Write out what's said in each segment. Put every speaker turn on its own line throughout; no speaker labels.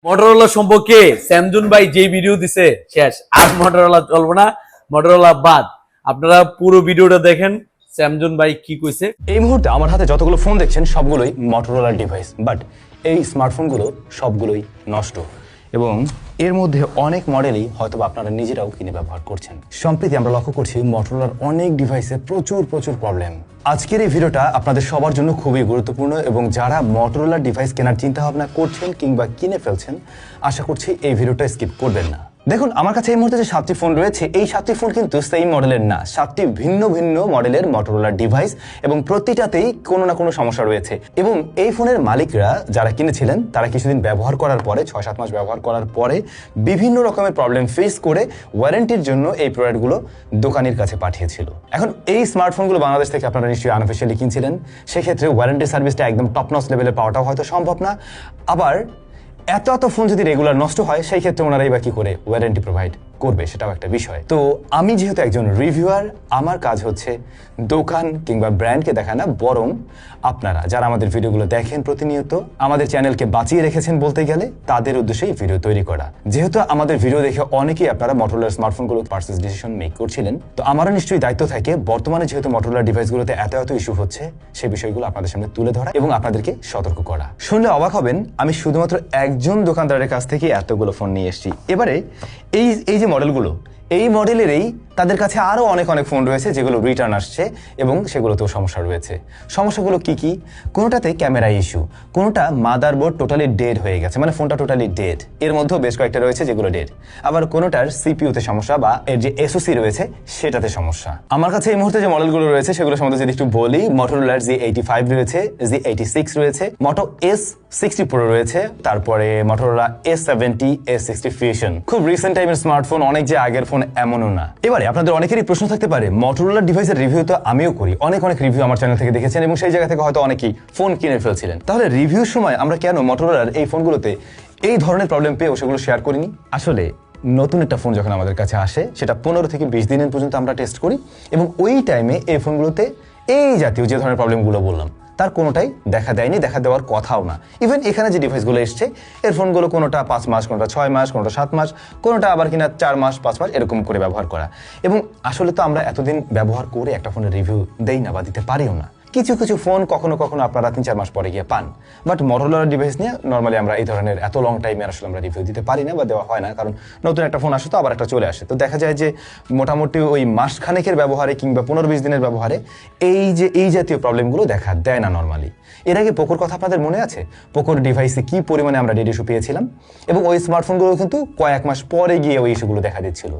Motorola সম্পর্কে Samsung ভাই যে ভিডিও দিছে শেষ, আর মোটরোলা চলবো না, মোটরোলা বাদ। আপনারা পুরো ভিডিওটা দেখেন স্যামসুং ভাই কি কইছে।
এই মুহূর্তে আমার হাতে যতগুলো ফোন দেখছেন সবগুলোই মটোরোলার ডিভাইস, বাট এই স্মার্টফোনগুলো সবগুলোই নষ্ট এবং এর মধ্যে অনেক মডেলই হয়তো আপনারা নিজেরাও কিনে ব্যবহার করছেন। সম্প্রতি আমরা লক্ষ্য করছি মটোরোলার অনেক ডিভাইসে প্রচুর প্রবলেম। আজকের এই ভিডিওটা আপনাদের সবার জন্য খুবই গুরুত্বপূর্ণ এবং যারা মটোরোলার ডিভাইস কেনার চিন্তা ভাবনা করছেন কিংবা কিনে ফেলছেন, আশা করছি এই ভিডিওটা স্কিপ করবেন না। দেখুন, আমার কাছে এই মুহূর্তে যে 7টি ফোন রয়েছে, এই 7টি ফোন কিন্তু সেম মডেলের না, 7টি ভিন্ন ভিন্ন মডেলের মটোরোলার ডিভাইস এবং প্রতিটাতেই কোনো না কোনো সমস্যা রয়েছে। এবং এই ফোনের মালিকরা যারা কিনেছিলেন তারা কিছুদিন ব্যবহার করার পরে, 6-7 মাস ব্যবহার করার পরে বিভিন্ন রকমের প্রবলেম ফেস করে ওয়ারেন্টির জন্য এই প্রোডাক্টগুলো দোকানের কাছে পাঠিয়েছিল। এখন এই স্মার্টফোনগুলো বাংলাদেশ থেকে আপনারা নিশ্চয়ই আনঅফিশিয়ালি কিনছিলেন, সেক্ষেত্রে ওয়ারেন্টি সার্ভিসটা একদম টপ নচ লেভেলে পাওয়াটাও হয়তো সম্ভব না। আবার এত ফোন যদি রেগুলার নষ্ট হয়, সেই ক্ষেত্রে ওনারাই বা কি করে ওয়ারেন্টি প্রোভাইড করবে, সেটাও একটা বিষয়। তো আমি যেহেতু একজন রিভিউয়ার, আমার কাজ হচ্ছে দোকান কিংবা ব্র্যান্ডকে দেখা না, বরং আপনারা যারা আমাদের ভিডিওগুলো দেখেন প্রতিনিয়ত, আমাদের চ্যানেলকে বাঁচিয়ে রেখেছেন বলতে গেলে, তাদের উদ্দেশ্যেই ভিডিও তৈরি করা। যেহেতু আমাদের ভিডিও দেখে অনেকেই আপনারা মটোরোলার স্মার্টফোনগুলো পারচেজ ডিসিশন মেক করছিলেন, তো আমারও নিশ্চয়ই দায়িত্ব থাকে বর্তমানে যেহেতু মটোরোলার ডিভাইসগুলোতে এত ইস্যু হচ্ছে, সেই বিষয়গুলো আপনাদের সামনে তুলে ধরা এবং আপনাদেরকে সতর্ক করা। শুনলে অবাক হবেন, আমি শুধুমাত্র একজন দোকানদারের কাছ থেকে এতগুলো ফোন নিয়ে এসেছি। এবারে এই যে মডেলগুলো, এই মডেলেরই তাদের কাছে আরও অনেক ফোন রয়েছে যেগুলো রিটার্ন আসছে এবং সেগুলোতেও সমস্যা রয়েছে। সমস্যাগুলো কি? কোনোটাতে ক্যামেরা ইস্যু, কোনোটা মাদারবোর্ড টোটালি ডেড হয়ে গেছে, মানে ফোনটা টোটালি ডেড, এর মধ্যেও বেশ কয়েকটা রয়েছে যেগুলো ডেড। আবার কোনোটার সিপিইউতে সমস্যা বা এর যে এসওসি রয়েছে সেটাতে সমস্যা। আমার কাছে এই মুহূর্তে যে মডেলগুলো রয়েছে সেগুলো সম্বন্ধে যদি একটু বলি, মোটরোলার Z85 রয়েছে, Z86 রয়েছে, মোটো S60 Pro রয়েছে, তারপরে মোটরোলা S70, S60 Fusion। খুব রিসেন্ট টাইমের স্মার্টফোন, অনেক যে আগের ফোন এমনও না। এবারে আপনাদের অনেকেরই প্রশ্ন থাকতে পারে, মটোরোলার ডিভাইসের রিভিউ তো আমিও করি, অনেক রিভিউ আমার চ্যানেল থেকে দেখেছেন এবং সেই জায়গা থেকে হয়তো অনেকেই ফোন কিনে ফেলছিলেন, তাহলে রিভিউর সময় আমরা কেন মটোরোলার এই ফোনগুলোতে এই ধরনের প্রবলেম পেয়েও সেগুলো শেয়ার করিনি? আসলে নতুন একটা ফোন যখন আমাদের কাছে আসে, সেটা 15 থেকে 20 দিনের পর্যন্ত আমরা টেস্ট করি এবং ওই টাইমে এই ফোনগুলোতে এই জাতীয় যে ধরনের প্রবলেমগুলো বললাম তার কোনোটাই দেখা দেয়নি, দেখা দেওয়ার কথাও না। ইভেন এখানে যে ডিভাইসগুলো এসছে, এর ফোনগুলো কোনোটা 5 মাস, কোনোটা 6 মাস, কোনোটা 7 মাস, কোনোটা আবার কিনা 4 মাস 5 মাস এরকম করে ব্যবহার করা। এবং আসলে তো আমরা এতদিন ব্যবহার করে একটা ফোনের রিভিউ দেই না বা দিতে পারিও না। কিছু ফোন কখনো আপনারা 3-4 মাস পরে গিয়ে পান, বাট মটোরোলার ডিভাইস নিয়ে নর্মালি আমরা এই ধরনের এত লং টাইমে আসলে আমরা রিভিউ দিতে পারি না বা দেওয়া হয় না, কারণ নতুন একটা ফোন আসে তো আবার একটা চলে আসে, তো দেখা যায় যে মোটামুটি ওই মাসখানেকের ব্যবহারে কিংবা 15-20 দিনের ব্যবহারে এই জাতীয় প্রবলেমগুলো দেখা দেয় না নর্মালি। এর আগে পোকোর কথা আপনাদের মনে আছে? পোকোর ডিভাইসে কি পরিমাণে আমরা ডেড ইস্যু পেয়েছিলাম এবং ওই স্মার্টফোনগুলো কিন্তু কয়েক মাস পরে গিয়ে ওই ইস্যুগুলো দেখা দিচ্ছিল।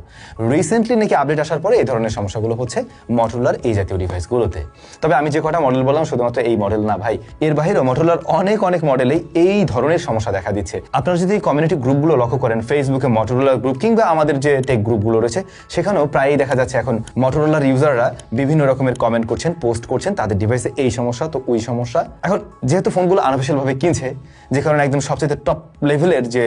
রিসেন্টলি নাকি আপডেট আসার পরে এই ধরনের সমস্যাগুলো হচ্ছে মটোরোলার এই জাতীয় ডিভাইসগুলোতে। তবে আমি যে কটা মডেল বললাম, শুধুমাত্র এই মডেল না ভাই, এর বাইরেও মটোরোলার অনেক মডেলেই এই ধরনের সমস্যা দেখা দিচ্ছে। আপনারা যদি কমিউনিটি গ্রুপগুলো লক্ষ্য করেন, ফেসবুকে মটোরোলার গ্রুপ কিংবা আমাদের যে টেক গ্রুপগুলো রয়েছে, সেখানেও প্রায়ই দেখা যাচ্ছে এখন মটোরোলার ইউজাররা বিভিন্ন রকমের কমেন্ট করছেন, পোস্ট করছেন, তাদের ডিভাইসে এই সমস্যা তো ওই সমস্যা। এখন যেহেতু ফোনগুলো আনঅফিশিয়াল ভাবে কিনছে, যে কারণে একদম সবচেয়ে টপ লেভেলের যে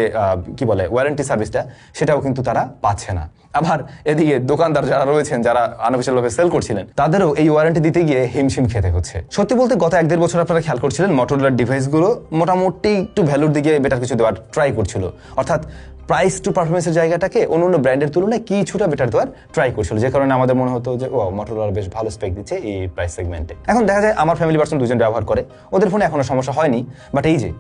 কি বলে ওয়ারেন্টি সার্ভিসটা, সেটাও কিন্তু তারা পাচ্ছে না। আবার এদিকে দোকানদার যারা রয়েছেন, যারা আনঅফিশিয়াল ভাবে সেল করছিলেন, তাদেরও এই ওয়ারেন্টি দিতে গিয়ে হিমশিম খেতে হচ্ছে। সত্যি বলতে গত 1-1.5 বছর আপনারা খেয়াল করছিলেন মটোরোলার ডিভাইসগুলো মোটামুটি একটু ভ্যালুর দিকে বেটার কিছু দেওয়ার ট্রাই করছিল, অর্থাৎ প্রাইস টু পারফরমেন্সের জায়গাটাকে অন্য ব্র্যান্ডের তুলনায় কিছুটা বেটার দেওয়ার ট্রাই করছিল, যে কারণে আমাদের মনে হতো যে মটোরোলা বেশ ভালো স্পেক দিচ্ছে এই প্রাইস সেগমেন্টে। এখন দেখা যায় আমার ফ্যামিলি পার্সন 2জন ব্যবহার করে, ওদের ফোনে এখনো সমস্যা হয়নি, বাট এই যে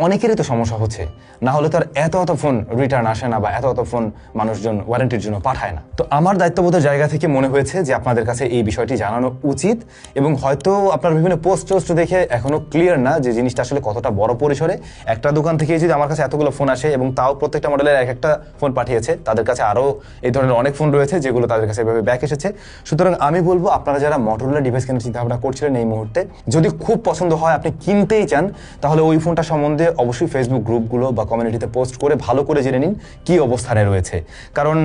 অনেকেরই তো সমস্যা হচ্ছে, না হলে তো আর এত ফোন রিটার্ন আসে না বা এত ফোন মানুষজন ওয়ারেন্টির জন্য পাঠায় না। তো আমার দায়িত্ববোধের জায়গা থেকে মনে হয়েছে যে আপনাদের কাছে এই বিষয়টি জানানো উচিত এবং হয়তো আপনার বিভিন্ন পোস্ট দেখে এখনো ক্লিয়ার না যে জিনিসটা আসলে কতটা বড় পরিসরে। একটা দোকান থেকে যদি আমার কাছে এতগুলো ফোন আসে এবং তাও প্রত্যেকটা মডেলের একটা ফোন পাঠিয়েছে, তাদের কাছে আরও এই ধরনের অনেক ফোন রয়েছে যেগুলো তাদের কাছে এভাবে ব্যাক এসেছে। সুতরাং আমি বলবো, আপনারা যারা মটোরোলা ডিভাইস কেনার চিন্তা ভাবনা করছিলেন এই মুহূর্তে, যদি খুব পছন্দ হয়, আপনি কিনতেই চান, তাহলে ওই ফোনটা সম্বন্ধে অবশ্যই ফেসবুক গ্রুপগুলো বা কমিউনিটিতে পোস্ট করে ভালো করে জেনে নিন কি অবস্থানে রয়েছে। কারণ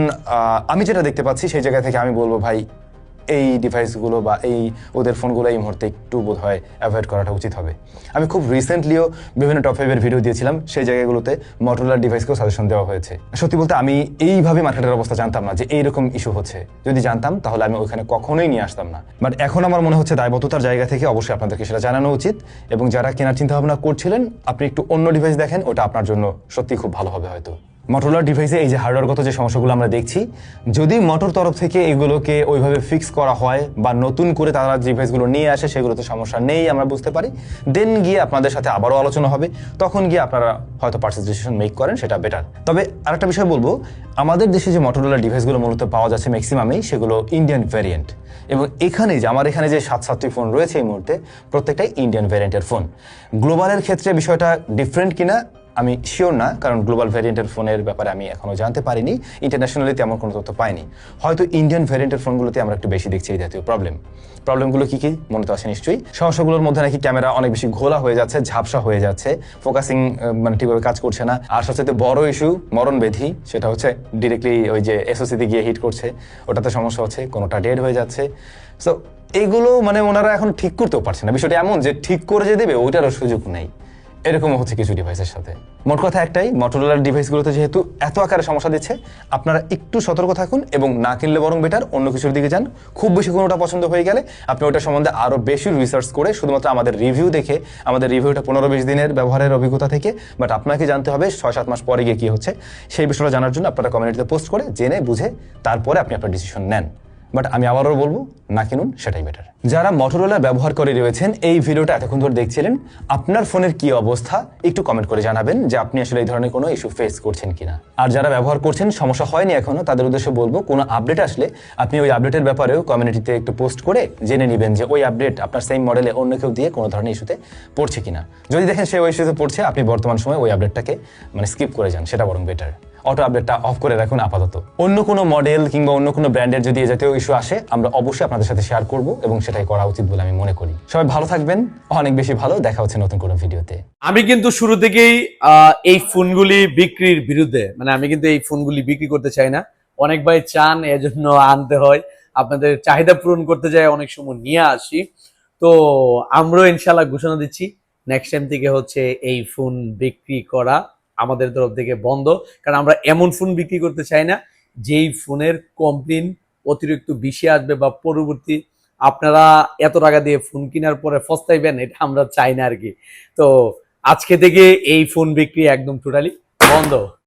আমি যেটা দেখতে পাচ্ছি সেই জায়গা থেকে আমি বলবো ভাই, এই ডিভাইসগুলো বা ওদের ফোনগুলো এই মুহূর্তে একটু বোধহয় অ্যাভয়েড করাটা উচিত হবে। আমি খুব রিসেন্টলিও বিভিন্ন টপ 5-এর ভিডিও দিয়েছিলাম, সেই জায়গাগুলোতে মটোরোলা ডিভাইসকেও সাজেশন দেওয়া হয়েছে। সত্যি বলতে আমি এইভাবে মার্কেটের অবস্থা জানতাম না যে এইরকম ইস্যু হচ্ছে। যদি জানতাম তাহলে আমি ওইখানে কখনোই নিয়ে আসতাম না। বাট এখন আমার মনে হচ্ছে দায়বদ্ধতার জায়গা থেকে অবশ্যই আপনাদেরকে সেটা জানানো উচিত, এবং যারা কেনার চিন্তা ভাবনা করছিলেন আপনি একটু অন্য ডিভাইস দেখেন, ওটা আপনার জন্য সত্যি খুব ভালো হবে হয়তো। মটোরোলা ডিভাইসে এই যে হার্ডওয়্যারগত যে সমস্যাগুলো আমরা দেখছি, যদি মোটর তরফ থেকে এগুলোকে ওইভাবে ফিক্স করা হয় বা নতুন করে তারা ডিভাইসগুলো নিয়ে আসে সেগুলোতে সমস্যা নেই আমরা বুঝতে পারি, দেন গিয়ে আপনাদের সাথে আবারও আলোচনা হবে, তখন গিয়ে আপনারা হয়তো পারচেজ ডিসিশন মেক করেন, সেটা বেটার। তবে আরেকটা বিষয় বলবো, আমাদের দেশে যে মটোরোলা ডিভাইসগুলো মূলত পাওয়া যাচ্ছে ম্যাক্সিমামই সেগুলো ইন্ডিয়ান ভ্যারিয়েন্ট, এবং এখানে যে আমার এখানে যে 7-7টি ফোন রয়েছে এই মুহূর্তে প্রত্যেকটাই ইন্ডিয়ান ভ্যারিয়েন্টের ফোন। গ্লোবালের ক্ষেত্রে বিষয়টা ডিফারেন্ট কিনা আমি শিওর না, কারণ গ্লোবাল ভ্যারিয়েন্টের ফোনের ব্যাপারে আমি এখনো জানতে পারিনি, ইন্টারন্যাশনালি তেমন কোনো তথ্য পাইনি। হয়তো ইন্ডিয়ান ভ্যারিয়েন্টের ফোনগুলোতে আমরা একটু বেশি দেখছি এই জাতীয় প্রবলেমগুলো কি কি মনে তো আসে নিশ্চয়ই। সমস্যাগুলোর মধ্যে নাকি ক্যামেরা অনেক বেশি ঘোলা হয়ে যাচ্ছে, ঝাপসা হয়ে যাচ্ছে, ফোকাসিং মানে ঠিকভাবে কাজ করছে না, আর সবচেয়ে বড় ইস্যু মরণব্যাধি, সেটা হচ্ছে ডিরেক্টলি ওই যে এসওসিতে গিয়ে হিট করছে, ওটাতে সমস্যা হচ্ছে, কোনোটা ডেড হয়ে যাচ্ছে। সো এইগুলো মানে ওনারা এখন ঠিক করতেও পারছে না। বিষয়টা এমন যে ঠিক করে যে দেবে ওইটারও সুযোগ নেই, এরকমও হচ্ছে কিছু ডিভাইসের সাথে। মোট কথা একটাই, মটোরোলার ডিভাইসগুলোতে যেহেতু এত আকারে সমস্যা দিচ্ছে, আপনারা একটু সতর্ক থাকুন এবং না কিনলে বরং বেটার অন্য কিছুর দিকে যান। খুব বেশি কোনোটা পছন্দ হয়ে গেলে আপনি ওটা সম্বন্ধে আরও বেশি রিসার্চ করে শুধুমাত্র আমাদের রিভিউ দেখে, আমাদের রিভিউটা 15-20 দিনের ব্যবহারের অভিজ্ঞতা থেকে, বাট আপনাকে জানতে হবে 6-7 মাস পরে গিয়ে কী হচ্ছে, সেই বিষয়টা জানার জন্য আপনারা কমিউনিটিতে পোস্ট করে জেনে বুঝে তারপরে আপনি আপনার ডিসিশন নেন। বাট আমি আবারও বলবো, না কিনুন, সেটাই বেটার। যারা মটোরোলা ব্যবহার করে রয়েছেন, এই ভিডিওটা এতক্ষণ ধরে দেখছিলেন, আপনার ফোনের কি অবস্থা একটু কমেন্ট করে জানাবেন যে আপনি আসলে এই ধরনের কোনো ইস্যু ফেস করছেন কিনা। আর যারা ব্যবহার করছেন সমস্যা হয়নি এখনো, তাদের উদ্দেশ্যে বলবো, কোনো আপডেট আসলে আপনি ওই আপডেটের ব্যাপারেও কমিউনিটিতে একটু পোস্ট করে জেনে নেবেন যে ওই আপডেট আপনার সেম মডেলে অন্য কেউ দিয়ে কোনো ধরনের ইস্যুতে পড়ছে কিনা। যদি দেখেন সে ওই ইস্যুতে পড়ছে, আপনি বর্তমান সময়ে ওই আপডেটটাকে মানে স্কিপ করে যান, সেটা বরং বেটার। অটো আপডেটটা অফ করে রাখুন আপাতত। অন্য কোনো মডেল কিংবা অন্য কোনো ব্র্যান্ডের যদি এ জাতীয় ইস্যু আসে, আমরা অবশ্যই আপনাদের সাথে শেয়ার করব এবং সেটাই করা উচিত বলে আমি মনে করি। সবাই ভালো থাকবেন, অনেক বেশি ভালো। দেখা হচ্ছে নতুন কোনো ভিডিওতে।
আমি কিন্তু শুরু থেকেই এই ফোনগুলি বিক্রির বিরুদ্ধে, মানে আমি কিন্তু এই ফোনগুলি বিক্রি করতে চাই না। অনেক ভাই চান, এজন্য আনতে হয়, আপনাদের চাহিদা পূরণ করতে যায়, অনেক সময় নিয়ে আসি। তো আমরাও ইনশাল্লাহ ঘোষণা দিচ্ছি, নেক্সট টাইম থেকে হচ্ছে এই ফোন বিক্রি করা আমাদের তরফ থেকে বন্ধ। কারণ আমরা এমন ফোন বিক্রি করতে চাই না যেই ফোনের কমপ্লেন অতিরিক্ত বেশি আসবে, বা পরবর্তী আপনারা এত টাকা দিয়ে ফোন কেনার পরে পস্তাইবেন, এটা আমরা চাই না আর কি। তো আজকে থেকে এই ফোন বিক্রি একদম টোটালি বন্ধ।